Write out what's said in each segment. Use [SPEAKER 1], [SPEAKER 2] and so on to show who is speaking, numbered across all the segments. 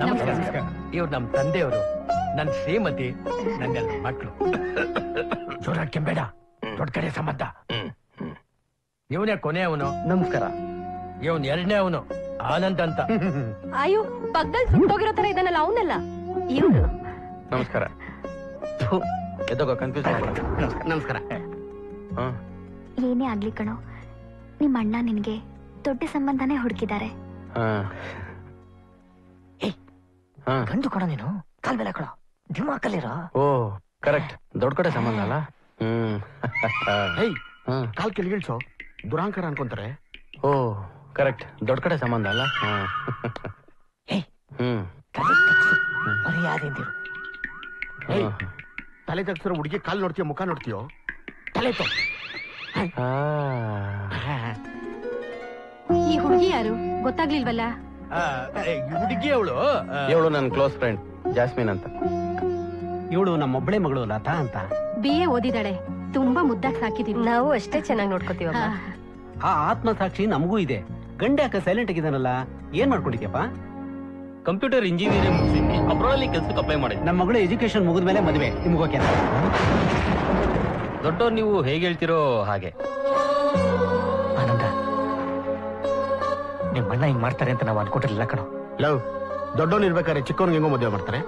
[SPEAKER 1] ನಮಸ್ಕಾರ. ಇವ್ರು ನಮ್ ತಂದೆಯವರು, ನನ್ ಶ್ರೀಮತಿ, ನನ್ನ ಮಕ್ಕಳು. ಜೋರಾಗಿ ಕೆಂಬೇಡ, ದೊಡ್ಡ ಕಡೆ ಸಂಬಂಧ. ಇವನೇ ಕೊನೆಯವನು. ನಮಸ್ಕಾರ. ಇವನ್ ಎರಡನೇ ಅವನು, ಆನಂದ್ ಅಂತ.
[SPEAKER 2] ಅಯ್ಯೋ, ಪಕ್ಕದಲ್ಲಿ ಸುಟ್ಟೋಗಿರೋ ತರ ಇದನ್ನಲ್ಲ, ಅವನಲ್ಲ ಇವ್ರು.
[SPEAKER 3] ನಮಸ್ಕಾರ. ಎದ್ದೋಗ, ಕನ್ಫ್ಯೂಸ್.
[SPEAKER 1] ನಮಸ್ಕಾರ.
[SPEAKER 4] ಏನೇ ಆಗ್ಲಿ ಕಣೋ, ನಿಮ್ಮ ಅಣ್ಣ ನಿನ್ಗೆ ದೊಡ್ಡ ಸಂಬಂಧನೇ ಹುಡುಕಿದ್ದಾರೆ.
[SPEAKER 5] ಗಂಡು ಕೊಡ, ನೀನು ಕಾಲ್ ಬೆಲೆ ಕೊಡ, ದಿಮಾಕಲ್ಲಿರೋ.
[SPEAKER 3] ಓ ಕರೆಕ್ಟ್, ದೊಡ್ಡ ಕಡೆ ಸಂಬಂಧ ಅಲ್ಲ.
[SPEAKER 1] ಕಾಲ್ ಕೆಳಗಿಳ್ಸೋ, ದುರಾಂಕಾರ ಅನ್ಕೊಂತಾರೆ.
[SPEAKER 3] ಓ ಕರೆಕ್ಟ್, ದೊಡ್ಡ ಕಡೆ ಸಂಬಂಧ ಅಲ್ಲ.
[SPEAKER 1] ತಲೆ ತಗ್ಸಿರೋ ಹುಡುಗಿ ಕಾಲ್ ನೋಡ್ತೀಯೋ, ಮುಖ ನೋಡ್ತೀಯೋ? ತಲೆ
[SPEAKER 2] ಈ ಹುಡುಗಿ ಯಾರು ಗೊತ್ತಾಗ್ಲಿಲ್ವಲ್ಲ?
[SPEAKER 1] ಹುಡುಗಿ ಅವಳು
[SPEAKER 3] ಇವಳು ನನ್ನ ಕ್ಲೋಸ್ ಫ್ರೆಂಡ್ ಜಾಸ್ಮಿನ್ ಅಂತ.
[SPEAKER 5] ಇವಳು ನಮ್ಮೊಬ್ಬಳೆ ಮಗಳು ಲತಾ ಅಂತ.
[SPEAKER 2] BA ಓದಿದಾಳೆ, ತುಂಬಾ ಮುದ್ದಾಗಿ ಸಾಕಿದೀವಿ. ನಾವು ಅಷ್ಟೇ ಚೆನ್ನಾಗಿ ನೋಡ್ಕೋತೀವಲ್ಲ.
[SPEAKER 5] ಆ ಆತ್ಮಸಾಕ್ಷಿ ನಮಗೂ ಇದೆ. ಗಂಡ ಯಾಕೆ ಸೈಲೆಂಟ್ ಆಗಿದ್ದಾನಲ್ಲ, ಏನ್ ಮಾಡ್ಕೊಂಡಿದ್ಯಪ್ಪ?
[SPEAKER 6] ಕಂಪ್ಯೂಟರ್ ಇಂಜಿನಿಯರಿಂಗ್ ಮುಗಿಸಿ ಅಬ್ರಾಡಲ್ಲಿ ಕೆಲಸಕ್ಕೆ ಅಪ್ಲೈ ಮಾಡಿದ್ದೆ.
[SPEAKER 5] ನಮ್ಮ ಮಗಳು ಎಜುಕೇಶನ್ ಮುಗಿದ್ಮೇಲೆ ಮದುವೆ, ನಿಮ್ಗೋಕೆ?
[SPEAKER 6] ದೊಡ್ಡವ್ರು ನೀವು ಹೇಗೆ ಹೇಳ್ತಿರೋ ಹಾಗೆ.
[SPEAKER 5] ಆನಂದ, ನಿಮ್ಮ ಅಣ್ಣ ಹಿಂಗ್ ಮಾಡ್ತಾರೆ ಅಂತ ನಾವು ಅನ್ಕೊಟ್ಟಿರ್ಲಿಲ್ಲ ಕಣೋ.
[SPEAKER 1] ಲವ್, ದೊಡ್ಡವನ್ ಇರ್ಬೇಕಾದ್ರೆ ಚಿಕ್ಕವನ್ಗೆ ಹೆಂಗೋ ಮದುವೆ ಮಾಡ್ತಾರೆ.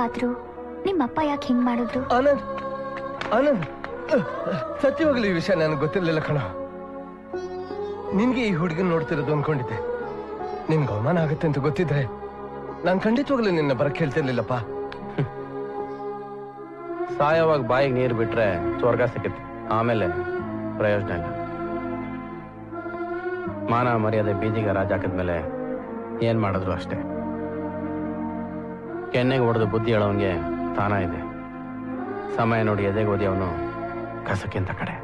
[SPEAKER 4] ಆದ್ರೂ ನಿಮ್ಮಪ್ಪ ಯಾಕೆ ಹಿಂಗ್ ಮಾಡಿದ್ರು?
[SPEAKER 7] ಆನಂದ್, ಆನಂದ್, ಸತ್ಯವಾಗ್ಲೂ ಈ ವಿಷಯ ನನಗೆ ಗೊತ್ತಿರ್ಲಿಲ್ಲ ಕಣ. ನಿನ್ಗೆ ಈ ಹುಡುಗನ್ ನೋಡ್ತಿರೋದು ಅನ್ಕೊಂಡಿದ್ದೆ. ನಿನ್ಗೆ ಅವಮಾನ ಆಗುತ್ತೆ ಅಂತ ಗೊತ್ತಿದ್ರೆ ನಾನು ಖಂಡಿತವಾಗ್ಲೂ ನಿನ್ನ ಬರಕ್ ಹೇಳ್ತಿರ್ಲಿಲ್ಲಪ್ಪ.
[SPEAKER 3] ಸಾಯವಾಗ ಬಾಯಿಗೆ ನೀರು ಬಿಟ್ರೆ ಸ್ವರ್ಗ ಸಿಕ್ಕತ್ತೆ, ಆಮೇಲೆ ಪ್ರಯೋಜನ ಇಲ್ಲ. ಮಾನ ಮರ್ಯಾದೆ ಬೀದಿಗೆ ರಾಜ ಹಾಕಿದ್ಮೇಲೆ ಏನ್ ಮಾಡಿದ್ರು ಅಷ್ಟೇ. ಕೆನ್ನೆಗೆ ಹೊಡೆದು ಬುದ್ಧಿ ಹೇಳೋನ್ಗೆ ಸ್ಥಾನ ಇದೆ. ಸಮಯ ನೋಡಿ ಎದೆಗೆ ಓದಿ ಅವನು ಕಸಕ್ಕಿಂತ ಕಡೆ.